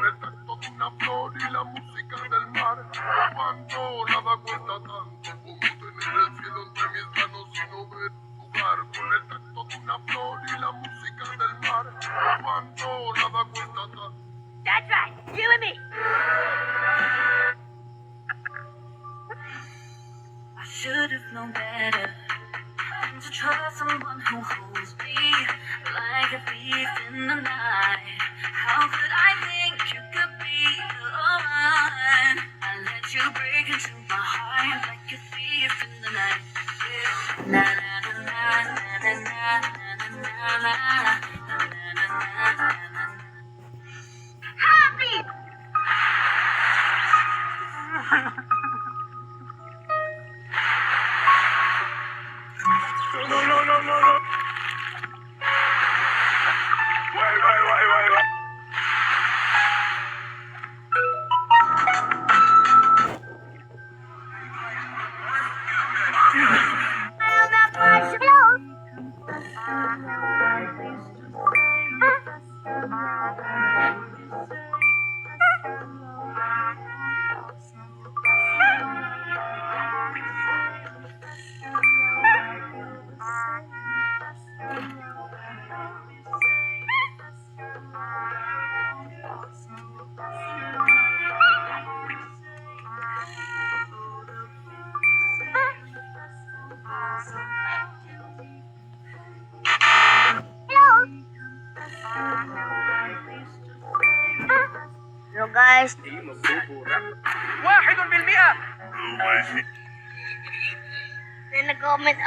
con el tacto de una flor y la música del mar. Cuando nada cuesta tanto como tener el cielo entre mis manos y no ver lugar, con el tacto de una flor y la música del mar. Cuando nada cuesta tanto. That's right, you and me. I should have known better than to trust someone who holds me like a thief in the night. How could I think you could be the one? I let you break into my heart like a thief in the night. Yeah. Na na na na na na na na na na na na. Happy! No. Wait. Hello guys, 1%. na nag-comment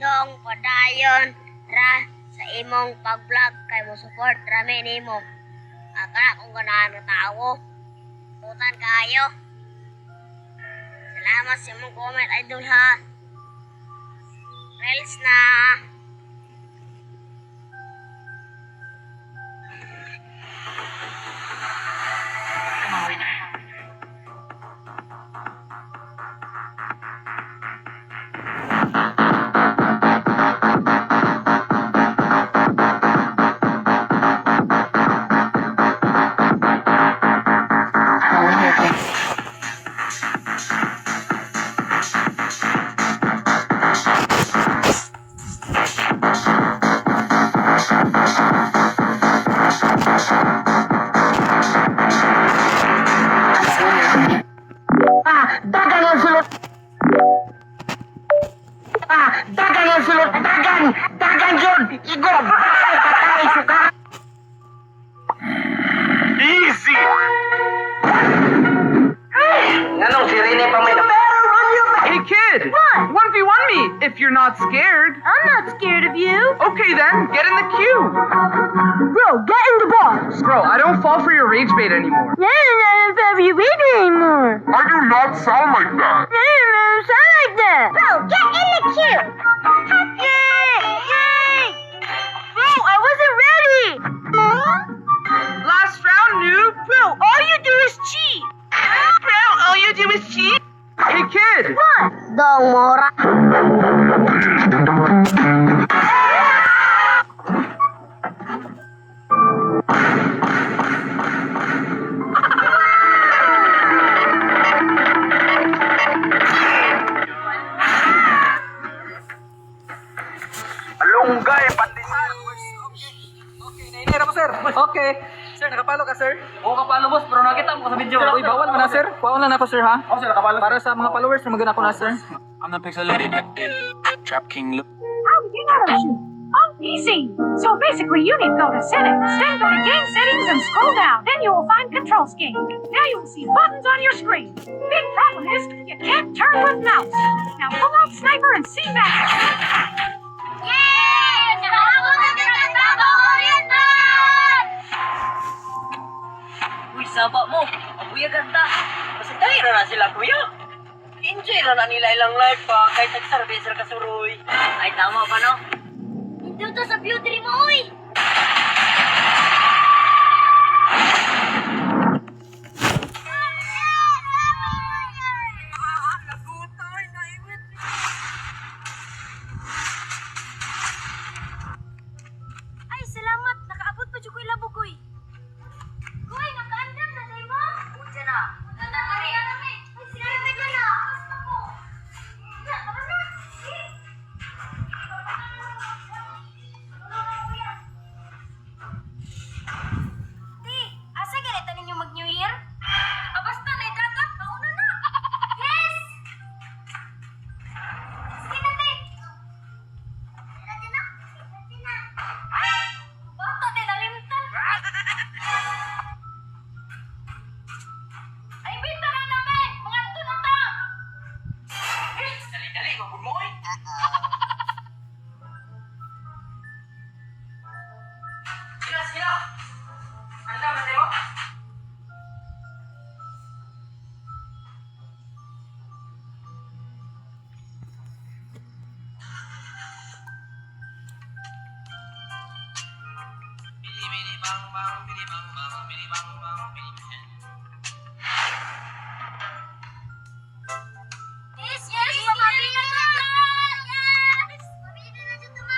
dong padayon ra sa imong pag-vlog kay mo support rami nimo. Akala kung ganahan na tao. Tutan kayo. Salamat sa imong comment idol ha. Reels na. Dagan yun! Igor! Patay, suka! Easy! Anong sirene pa may Hey kid! What? 1v1 me if you're not scared. I'm not scared of you. Okay then, get in the queue. Bro, get in the box. Bro, I don't fall for your rage bait anymore. Yeah, I'm not in baby anymore. I do not sound like that. Yeah, sound like that. Bro, get in the queue. Yay! Bro, I wasn't ready. Last round, noob. Bro, all you do is cheat. Bro, all you do is cheat? Hey kid! What? Dong Mora. Alunggay, pandisan! Okay, nainira po, sir. Okay. Sir, nakapalo ka, sir? Oo, kapalo, boss. Pero nakita mo ko sa video. Uy, bawal mo na, sir. Kuhaan lang ako, sir, ha? Oo, sir, nakapalo. Para sa mga followers, magana ko na, sir. I'm the pixelated Trap King Luke. How do you know how to shoot? On PC. So basically, you need to go to Settings, then go to Game Settings and scroll down. Then you will find Control Scheme. Now you will see buttons on your screen. Big problem is, you can't turn with mouse. Now pull out Sniper and see magic. Yay! Nakabot na kita sa oriental! Uy, saba mo! Ang kuya ganda! Kasi tayo na sila, kuya! Enjoy na nila ilang life pa kahit nag-servicer ka suroy. Ay, tama pa, no? Dito sa beauty mo, uy! Ay, salamat! Nakaabot pa dyan ko ilabogoy. Uy, nakaan Ay, bita na namin! Mga tunata! Dali-dali, mabud mo eh. Sila, sila! Handa ba tayo? Yes, yes, mabili na dyan! Yes! Mabili na dyan, tama.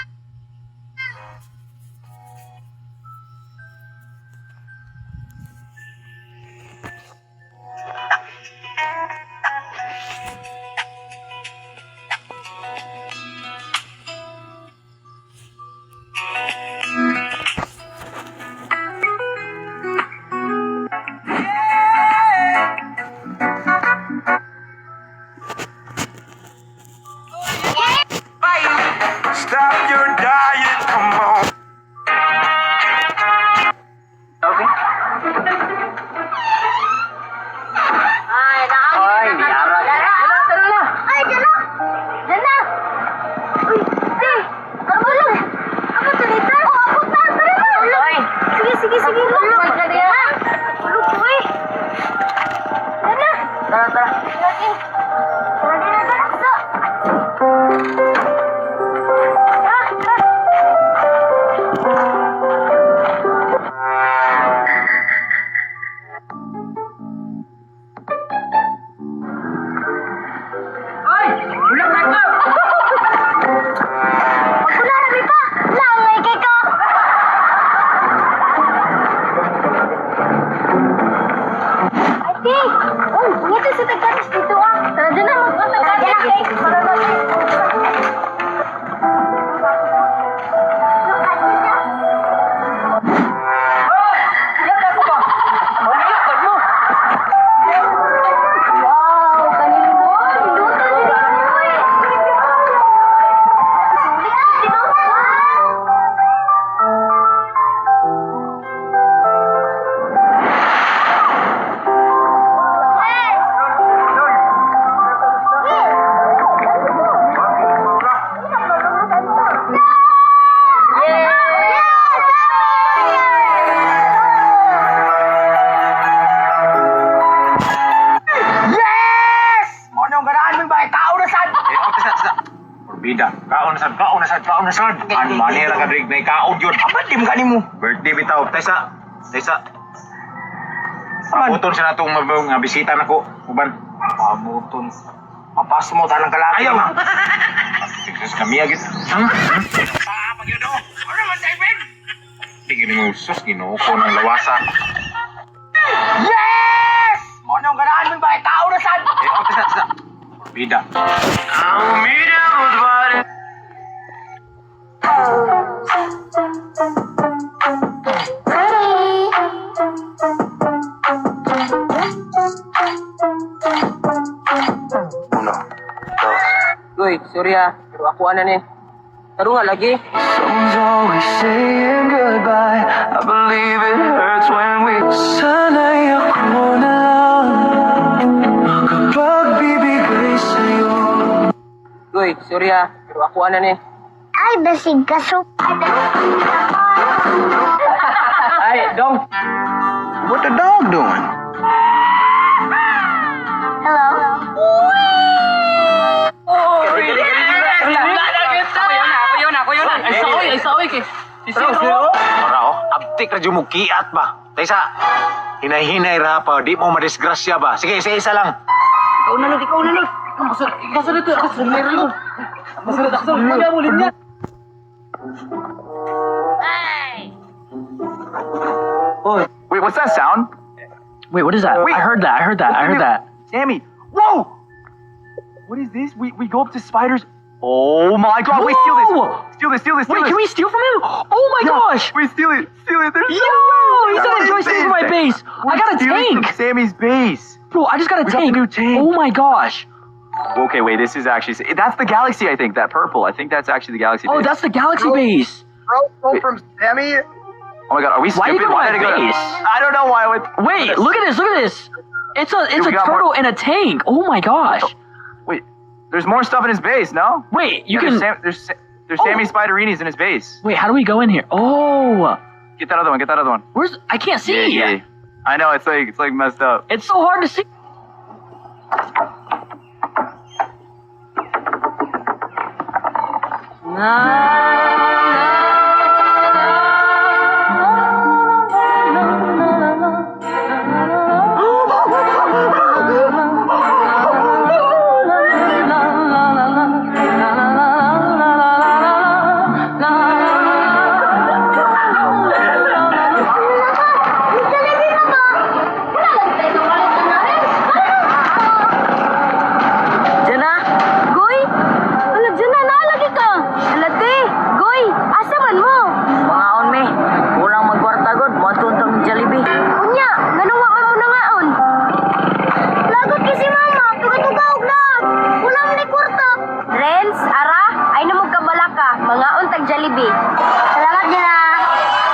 Stop your diet, come on. Okay. Ay, Ay, yara. Tara na. Ay, dyan na! Dyan na! Uy, di! Ako lang! Ako talita! Oo, ako na! Tara na! Ay. Sige, sige, sige! Tulog ka diyan! Tulog ko eh! Dyan na! Tara, tara. Natin! Tara din na tara! Sa! Ay! Ulang na ka! Ako na rabi pa! Langay kay ka! Ay, di! Uy, ngito si Tagaris dito ah! Tara dyan na, mag-Tagaris! Para natin! Ilan ako ba? Maulakad mo! Wow! Kanin mo! Luto ni Rinoy! Yes! Mo nang ganaan mo ba? Tao na sad! Bida, kaon na sad. An manera ka drig na kaon yun. Amat di mo kanimo. Birthday bitaw, Tessa. Pabuton sa natong nga bisita nako. Uban. Pabuton. Papas mo tanang kalaki. Ayaw. Ma. Sus kami agit. Pag yun o. Ano naman tayo, Ben? Tigil mo sus ginoo ko ng lawasa. Yes! Mo nang ganaan mo ba? Tao na sad! Tessa. Bida. Ang media was body. Uy, sorry ha. Pero ako ano ni. Taro nga lagi. Someone's always saying goodbye. I believe it hurts when we sanay ako na lang makapagbibigay sa'yo. Uy, sorry ha. Pero ako ano ni. Ay, basig ka, so. Ay, Dong. What the dog doing? Hello? Ay, saoy kay. Ora oh, abtik ra jud mo kiat ba. Tessa. Hinay-hinay ra pa, di mo madisgrasya ba. Sige, isa-isa lang. Ikaw na lang. Kaso dito, ako sumira mo. Masunod ako sa mga ulit niya. Hey! Wait, what's that sound? Wait, what is that? Wait. I heard that. Sammy, whoa! What is this? We go up to spiders. Oh my god, wait, steal this. Steal this. Wait, can we steal from him? Oh my gosh! Wait, steal it. There's Yo, he's gonna enjoy stealing from my base. I got a stealing tank. from Sammy's base. Bro, I just got a We got tank. the new tank. Oh my gosh. Okay, wait, this is actually... That's the galaxy, I think, that purple. I think that's actually the galaxy Oh, base. that's the galaxy base. Bro from Sammy. Oh my god, are we Why you stupid? go Why to did it my go to... base? I don't know why it would... Wait, look at this, look at this. It's a we got turtle more- in a tank. Oh my gosh. Wait, there's more stuff in his base, no? Wait, you Yeah, can. There's Oh. Sammy Spiderinis in his base. Wait, how do we go in here? Oh, Get that other one, get that other one. where's? I can't see. Yeah. I know, it's like messed up. It's so hard to see. Jana, Goy! Wala dyan na, naalagi ka. Alate, Goy, asa man mo? pangaon me. Kulang magkwarta god, moton tong Jollibee. Unya, ganun wa man mo nangaon. Lagot kasi mama, tugatugawag na. Wala man ni kwarta. Renz, ara, ay namog kabalaka, mga untag Jollibee. Salamat dyan na.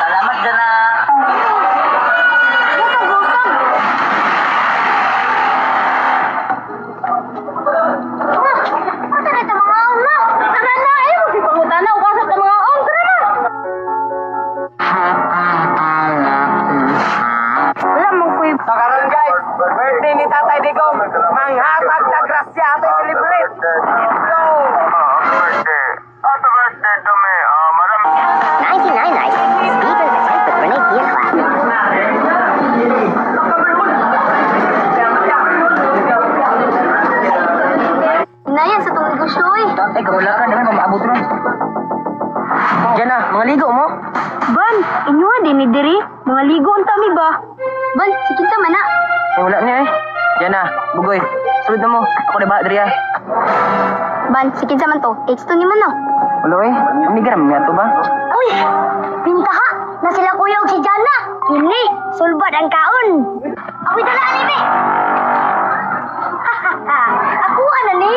Salamat Jana. Busog. Asa na ito mga aon na? Tara na, ayaw. Pangutan na, ukasa ito mga aon. Tara na. Wala mong kuy. So karon guys, birthday ni Tatay Digong. Manghatag na grasya ato celebrate. Let's go. Happy birthday to me. Madam. 1999, Stephen presents the Grenadier Class. Inayan sa itong negosyo eh. Tatay, kabula ka naman, maabot ron. Jana, mga ligo mo? Ban, inyuha din ni Diri. Mga ligo ang tami ba? Ban, sikit sa mana. Eh, wala niya eh. Jana, bugoy. Sulod na mo. Ako na ba, Adria? Ban, sikit sa man to. Takes to ni man no. Wala eh. Umigram niya to ba? Uy, pintaha. Na sila kuya og si Jana. Kini, sulbad ang kaon. Ako'y dala anime. Ako na ni.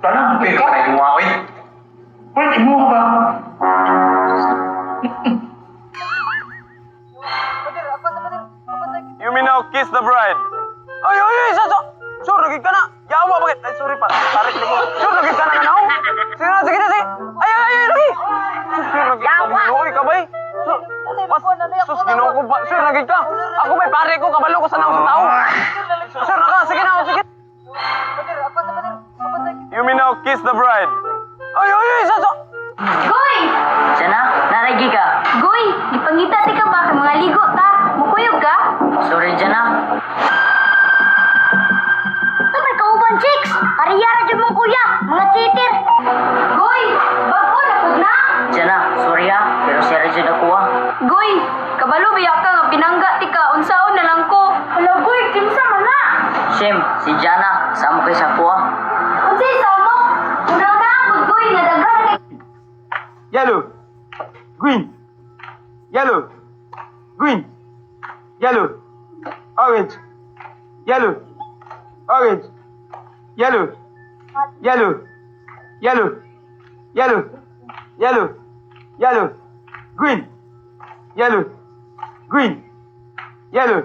Tanang pe ka kay Huawei. Pwede mo ba? You mean now kiss the bride? Ay, Sur, lagi ka na. Yawa bakit? Ay, sorry pa. Tarik na ko. Sur, lagi ka na nga na. Sige na, sige. Ay, lagi. Sur, lagi ka. Buloy ka ba eh? Sus, ginoo ko ba? Sur, lagi ka. Ako may pare ko, kabalo ko sa nang sa tao. Sur, naka, sige na, sige. You mean now kiss the bride? Ay, Goy! Jana, narigi ka. Goy, ipangita ti ka ba kay mga ligo ta? Mukuyog ka? Sorry, Jana. Ito may kauban chicks. Ariyara dyan mong kuya, mga cheater. Goy, bago na pud na. Jana, sorry ha. Pero si Regine ako ha. Goy, kabalo biya ka nga pinangga ti ka unsaon na lang ko. Hala Goy, kinsa man na? Shem, si Jana. Sama kayo sa ako ha. Unsay sa mo? Unang naapod Goy nga daghan kay Yellow. Green. Yellow. Green. Yellow. Orange. Yellow. Orange. Yellow. Yellow. Yellow. Yellow. Yellow. Yellow. Green. Yellow. Green. Yellow.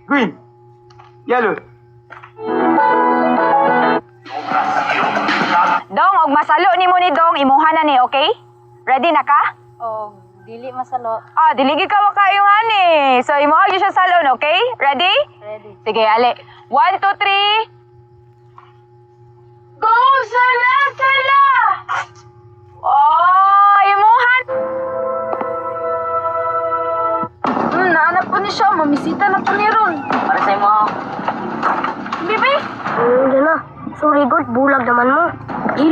Green. Yellow. Dong, og masalo ni mo ni Dong, imuha na ni, okay? Ready na ka? Oh, dili masalo. Ah, diligi ka makayong ani. So, imuha gyud siya salon, okay? Ready? Ready. Sige, ali. 1, 2, 3. Go, sala, sala! Oh, imuhan! Naanap ko ni siya, mamisita na ko ni Ron. Para sa imo ha. Bibi? Diyan na. Sorry, God, bulag naman mo.